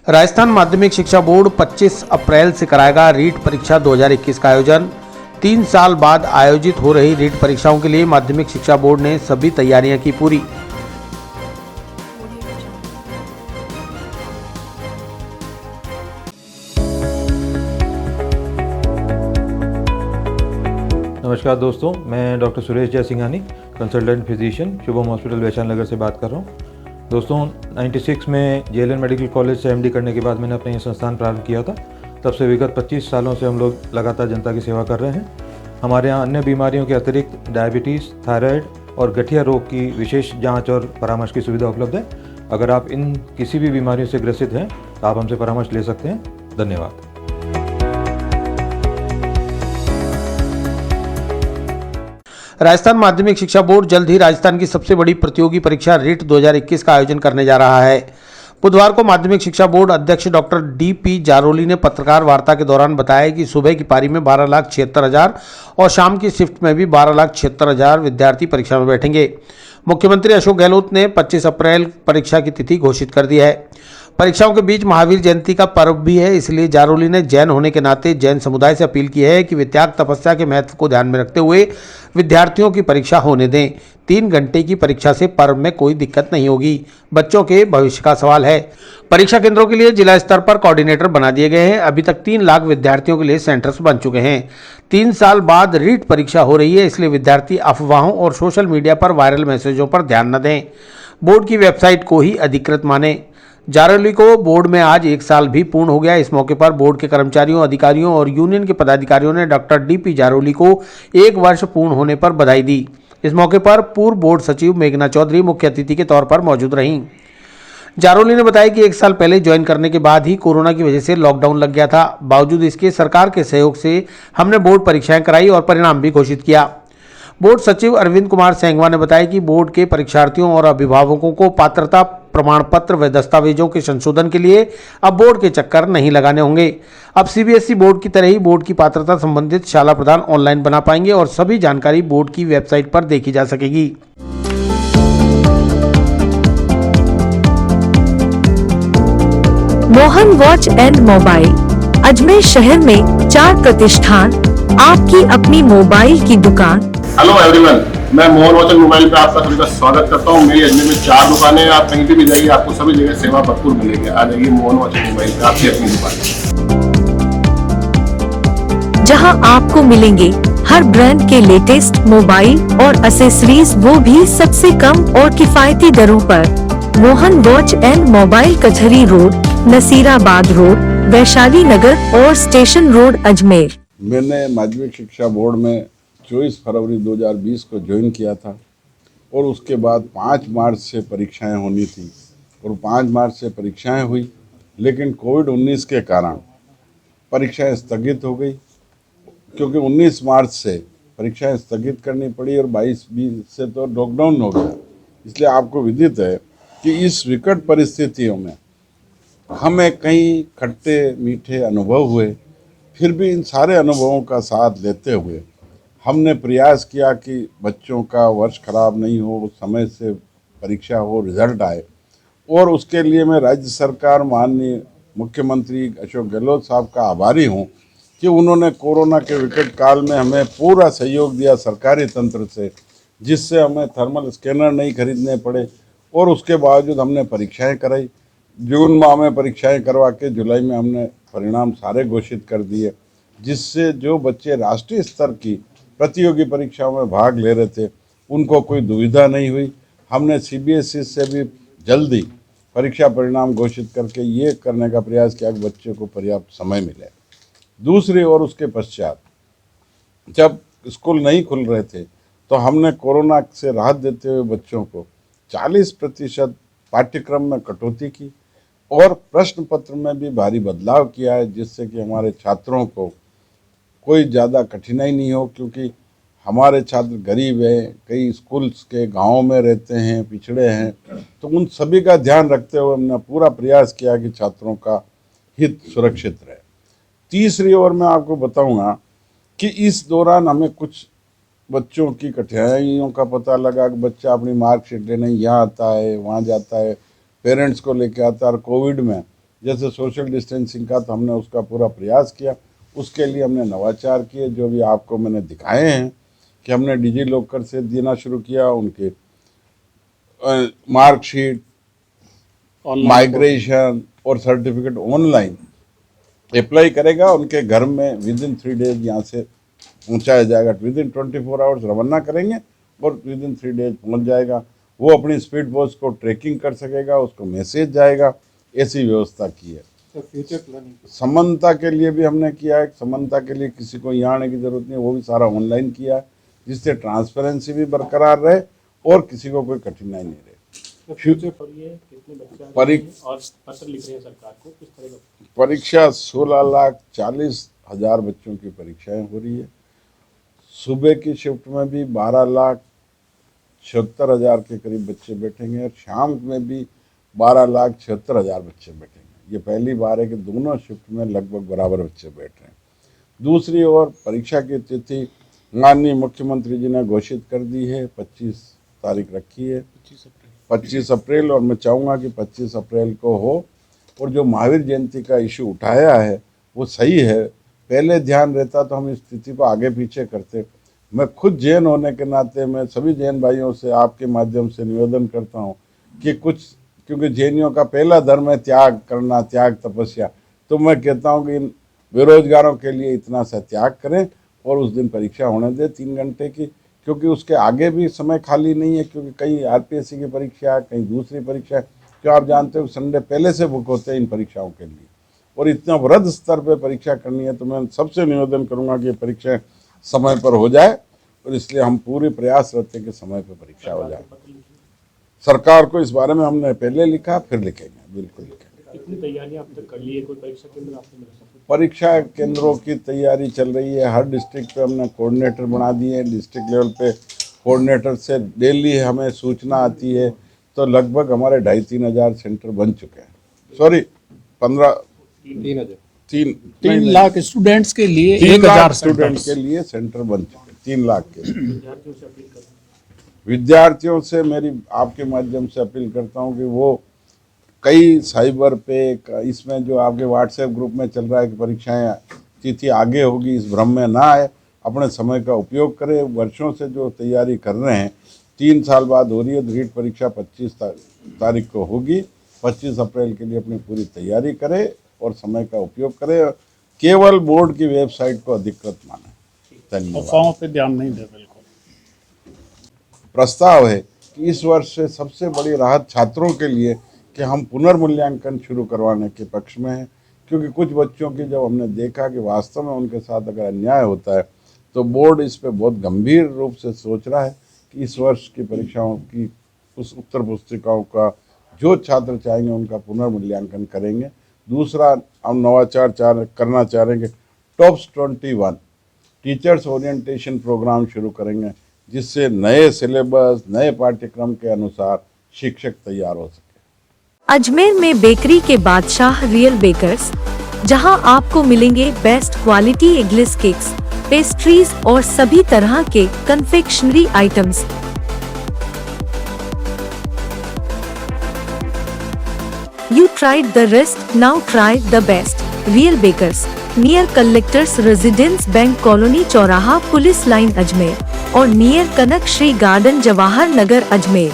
राजस्थान माध्यमिक शिक्षा बोर्ड 25 अप्रैल से कराएगा रीट परीक्षा 2021 का आयोजन। 3 साल बाद आयोजित हो रही रीट परीक्षाओं के लिए माध्यमिक शिक्षा बोर्ड ने सभी तैयारियां की पूरी। नमस्कार दोस्तों, मैं doctor Suresh Jaisinghani, consultant physician, Shubham hospital Vaishali Nagar से बात कर रहा हूँ। दोस्तों 96 में जेएलएन मेडिकल कॉलेज से एमडी करने के बाद मैंने अपना ये संस्थान प्रारंभ किया था। तब से विगत 25 सालों से हम लोग लगातार जनता की सेवा कर रहे हैं। हमारे यहाँ अन्य बीमारियों के अतिरिक्त डायबिटीज़, थायराइड और गठिया रोग की विशेष जाँच और परामर्श की सुविधा उपलब्ध है। अगर आप इन किसी भी बीमारियों से ग्रसित हैं तो आप हमसे परामर्श ले सकते हैं। धन्यवाद। राजस्थान माध्यमिक शिक्षा बोर्ड जल्द ही राजस्थान की सबसे बड़ी प्रतियोगी परीक्षा रीट 2021 का आयोजन करने जा रहा है। बुधवार को माध्यमिक शिक्षा बोर्ड अध्यक्ष डॉक्टर डी.पी. जारोली ने पत्रकार वार्ता के दौरान बताया कि सुबह की पारी में 12,76,000 और शाम की शिफ्ट में भी 12,76,000 विद्यार्थी परीक्षा में बैठेंगे। मुख्यमंत्री अशोक गहलोत ने 25 अप्रैल परीक्षा की तिथि घोषित कर दी है। परीक्षाओं के बीच महावीर जयंती का पर्व भी है, इसलिए जारोली ने जैन होने के नाते जैन समुदाय से अपील की है कि वे त्याग तपस्या के महत्व को ध्यान में रखते हुए विद्यार्थियों की परीक्षा होने दें। 3 घंटे की परीक्षा से पर्व में कोई दिक्कत नहीं होगी। बच्चों के भविष्य का सवाल है। परीक्षा केंद्रों के लिए जिला स्तर पर कोऑर्डिनेटर बना दिए गए हैं। अभी तक 3 लाख विद्यार्थियों के लिए सेंटर्स बन चुके हैं। 3 साल बाद रीट परीक्षा हो रही है, इसलिए विद्यार्थी अफवाहों और सोशल मीडिया पर वायरल मैसेजों पर ध्यान न दें। बोर्ड की वेबसाइट को ही अधिकृत माने। जारोली को बोर्ड में आज 1 साल भी पूर्ण हो गया। इस मौके पर बोर्ड के कर्मचारियों, अधिकारियों और यूनियन के पदाधिकारियों ने डॉक्टर डी.पी. जारोली को 1 वर्ष पूर्ण होने पर बधाई दी। इस मौके पर पूर्व बोर्ड सचिव मेघना चौधरी मुख्य अतिथि के तौर पर मौजूद रहीं। जारोली ने बताया कि 1 साल पहले ज्वाइन करने के बाद ही कोरोना की वजह से लॉकडाउन लग गया था। बावजूद इसके सरकार के सहयोग से हमने बोर्ड परीक्षाएं कराई और परिणाम भी घोषित किया। बोर्ड सचिव अरविंद कुमार सेंगवा ने बताया कि बोर्ड के परीक्षार्थियों और अभिभावकों को पात्रता प्रमाण पत्र व दस्तावेजों के संशोधन के लिए अब बोर्ड के चक्कर नहीं लगाने होंगे। अब सीबीएसई बोर्ड की तरह ही बोर्ड की पात्रता संबंधित शाला प्रदान ऑनलाइन बना पाएंगे और सभी जानकारी बोर्ड की वेबसाइट पर देखी जा सकेगी। Mohan watch and mobile, Ajmer शहर में 4 प्रतिष्ठान, आपकी अपनी मोबाइल की दुकान। हेलो एवरीवन, मैं मोहन वॉच एंड मोबाइल पे आपका सभी का स्वागत करता हूँ। मेरी अजमेर में 4 दुकानें हैं। आप कहीं भी जाइए, आपको सभी जगह सेवा भरपूर मिलेगी। आ जाइए मोहन वॉच एंड मोबाइल पे, आपकी अपनी दुकान, जहां आपको मिलेंगे हर ब्रांड के लेटेस्ट मोबाइल और एसेसरीज, वो भी सबसे कम और किफायती दरों पर। मोहन वॉच एंड मोबाइल, कचहरी रोड, नसीराबाद रोड, वैशाली नगर और स्टेशन रोड, अजमेर। मैंने माध्यमिक शिक्षा बोर्ड में 24 फरवरी 2020 को ज्वाइन किया था और उसके बाद 5 मार्च से परीक्षाएं होनी थी और 5 मार्च से परीक्षाएं हुई, लेकिन कोविड-19 के कारण परीक्षाएं स्थगित हो गई, क्योंकि 19 मार्च से परीक्षाएं स्थगित करनी पड़ी और 22-20 से तो लॉकडाउन हो गया। इसलिए आपको विदित है कि इस विकट परिस्थितियों में हमें कई खट्टे मीठे अनुभव हुए, फिर भी इन सारे अनुभवों का साथ लेते हुए हमने प्रयास किया कि बच्चों का वर्ष खराब नहीं हो, समय से परीक्षा हो, रिजल्ट आए। और उसके लिए मैं राज्य सरकार, माननीय मुख्यमंत्री अशोक गहलोत साहब का आभारी हूँ कि उन्होंने कोरोना के विकट काल में हमें पूरा सहयोग दिया सरकारी तंत्र से, जिससे हमें थर्मल स्कैनर नहीं खरीदने पड़े और उसके बावजूद हमने परीक्षाएं कराई। जून माह में परीक्षाएं करवा के जुलाई में हमने परिणाम सारे घोषित कर दिए, जिससे जो बच्चे राष्ट्रीय स्तर की प्रतियोगी परीक्षाओं में भाग ले रहे थे उनको कोई दुविधा नहीं हुई। हमने सीबीएसई से भी जल्दी परीक्षा परिणाम घोषित करके ये करने का प्रयास किया कि बच्चों को पर्याप्त समय मिले। दूसरी ओर उसके पश्चात जब स्कूल नहीं खुल रहे थे तो हमने कोरोना से राहत देते हुए बच्चों को 40% पाठ्यक्रम में कटौती की और प्रश्न पत्र में भी भारी बदलाव किया है, जिससे कि हमारे छात्रों को कोई ज़्यादा कठिनाई नहीं हो, क्योंकि हमारे छात्र गरीब हैं, कई स्कूल्स के गाँव में रहते हैं, पिछड़े हैं, तो उन सभी का ध्यान रखते हुए हमने पूरा प्रयास किया कि छात्रों का हित सुरक्षित रहे। तीसरी ओर मैं आपको बताऊंगा कि इस दौरान हमें कुछ बच्चों की कठिनाइयों का पता लगा कि बच्चा अपनी मार्कशीट लेने यहाँ आता है, वहाँ जाता है, पेरेंट्स को लेके आता है। और कोविड में जैसे सोशल डिस्टेंसिंग का तो हमने उसका पूरा प्रयास किया, उसके लिए हमने नवाचार किए जो भी आपको मैंने दिखाए हैं कि हमने डिजी लॉकर से देना शुरू किया, उनके मार्कशीट, माइग्रेशन और सर्टिफिकेट ऑनलाइन अप्लाई करेगा, उनके घर में विदिन 3 डेज यहाँ से पहुँचाया जाएगा। विदिन 24 आवर्स रवाना करेंगे और विदिन 3 डेज पहुँच जाएगा। वो अपनी स्पीड पोस्ट को ट्रैकिंग कर सकेगा, उसको मैसेज जाएगा, ऐसी व्यवस्था की है। तो फ्यूचर प्लानिंग समानता के लिए भी हमने किया है, समानता के लिए किसी को यहाँ आने की जरूरत नहीं, वो भी सारा ऑनलाइन किया है, जिससे ट्रांसपेरेंसी भी बरकरार रहे और किसी को कोई कठिनाई नहीं रहे। तो फ्यूचर पर ये कितने बच्चे और पत्र लिख रहे हैं सरकार को, किस तरह का परीक्षा 16,40,000 बच्चों की परीक्षाएं हो रही है। सुबह की शिफ्ट में भी 12,76,000 के करीब बच्चे बैठेंगे और शाम में भी 12,76,000 बच्चे बैठेंगे। ये पहली बार है कि दोनों शिफ्ट में लगभग बराबर बच्चे बैठ रहे हैं। दूसरी ओर परीक्षा की तिथि माननीय मुख्यमंत्री जी ने घोषित कर दी है, 25 तारीख रखी है, 25 अप्रैल, और मैं चाहूँगा कि 25 अप्रैल को हो। और जो महावीर जयंती का इशू उठाया है वो सही है, पहले ध्यान रहता तो हम इस तिथि को आगे पीछे करते। मैं खुद जैन होने के नाते मैं सभी जैन भाइयों से आपके माध्यम से निवेदन करता हूँ कि कुछ, क्योंकि जैनियों का पहला धर्म है त्याग करना, त्याग तपस्या, तो मैं कहता हूँ कि इन बेरोजगारों के लिए इतना सा त्याग करें और उस दिन परीक्षा होने दें 3 घंटे की, क्योंकि उसके आगे भी समय खाली नहीं है, क्योंकि कहीं आरपीएससी की परीक्षा है, कहीं दूसरी परीक्षा है, जो आप जानते हो संडे पहले से बुक होते हैं इन परीक्षाओं के लिए, और इतना वृहद स्तर पे परीक्षा करनी है। तो मैं सबसे निवेदन करूंगा कि परीक्षाएं समय पर हो जाए, और इसलिए हम पूरे प्रयास रहते हैं कि समय पर परीक्षा हो जाए। सरकार को इस बारे में हमने पहले लिखा, फिर लिखेंगे, बिल्कुल लिखेंगे। कितनी तैयारियां अब तक कर ली है, कोई परीक्षा केंद्र आपने मिला? परीक्षा केंद्रों की तैयारी चल रही है, हर डिस्ट्रिक्ट पे हमने कोऑर्डिनेटर बना दिए हैं, डिस्ट्रिक्ट लेवल पे कोऑर्डिनेटर से डेली हमें सूचना आती है, तो लगभग हमारे 2,500-3 हज़ार सेंटर बन चुके हैं। सॉरी 3 लाख स्टूडेंट्स के लिए 3 लाख 1,000 स्टूडेंट के लिए सेंटर बन चुके हैं, 3 लाख के लिए। विद्यार्थियों से मेरी आपके माध्यम से अपील करता हूं कि वो कई साइबर पे, इसमें जो आपके व्हाट्सएप ग्रुप में चल रहा है कि परीक्षाएं तिथि आगे होगी, इस भ्रम में ना आए, अपने समय का उपयोग करें। वर्षों से जो तैयारी कर रहे हैं, 3 साल बाद हो रही है, रीट परीक्षा 25 तारीख को होगी। 25 अप्रैल के लिए अपनी पूरी तैयारी करें और समय का उपयोग करें। केवल बोर्ड की वेबसाइट को अधिकृत माने। धन्यवाद। अफवाहों पे ध्यान नहीं दे। बिल्कुल प्रस्ताव है कि इस वर्ष से सबसे बड़ी राहत छात्रों के लिए कि हम पुनर्मूल्यांकन शुरू करवाने के पक्ष में हैं, क्योंकि कुछ बच्चों की जब हमने देखा कि वास्तव में उनके साथ अगर अन्याय होता है, तो बोर्ड इस पे बहुत गंभीर रूप से सोच रहा है कि इस वर्ष की परीक्षाओं की उस उत्तर पुस्तिकाओं का जो छात्र चाहेंगे उनका पुनर्मूल्यांकन करेंगे। दूसरा, हम नवाचार करना चाह रहे हैं कि टॉप्स 21 टीचर्स ओरिएंटेशन प्रोग्राम शुरू करेंगे, जिससे नए सिलेबस, नए पाठ्यक्रम के अनुसार शिक्षक तैयार हो सके। अजमेर में बेकरी के बादशाह रियल बेकर्स, जहां आपको मिलेंगे best quality eggless cakes, pastries और सभी तरह के confectionery items. You tried the rest, now try the best. Real Bakers, near Collectors Residence Bank Colony चौराहा पुलिस लाइन अजमेर और नियर कनक श्री गार्डन जवाहर नगर अजमेर।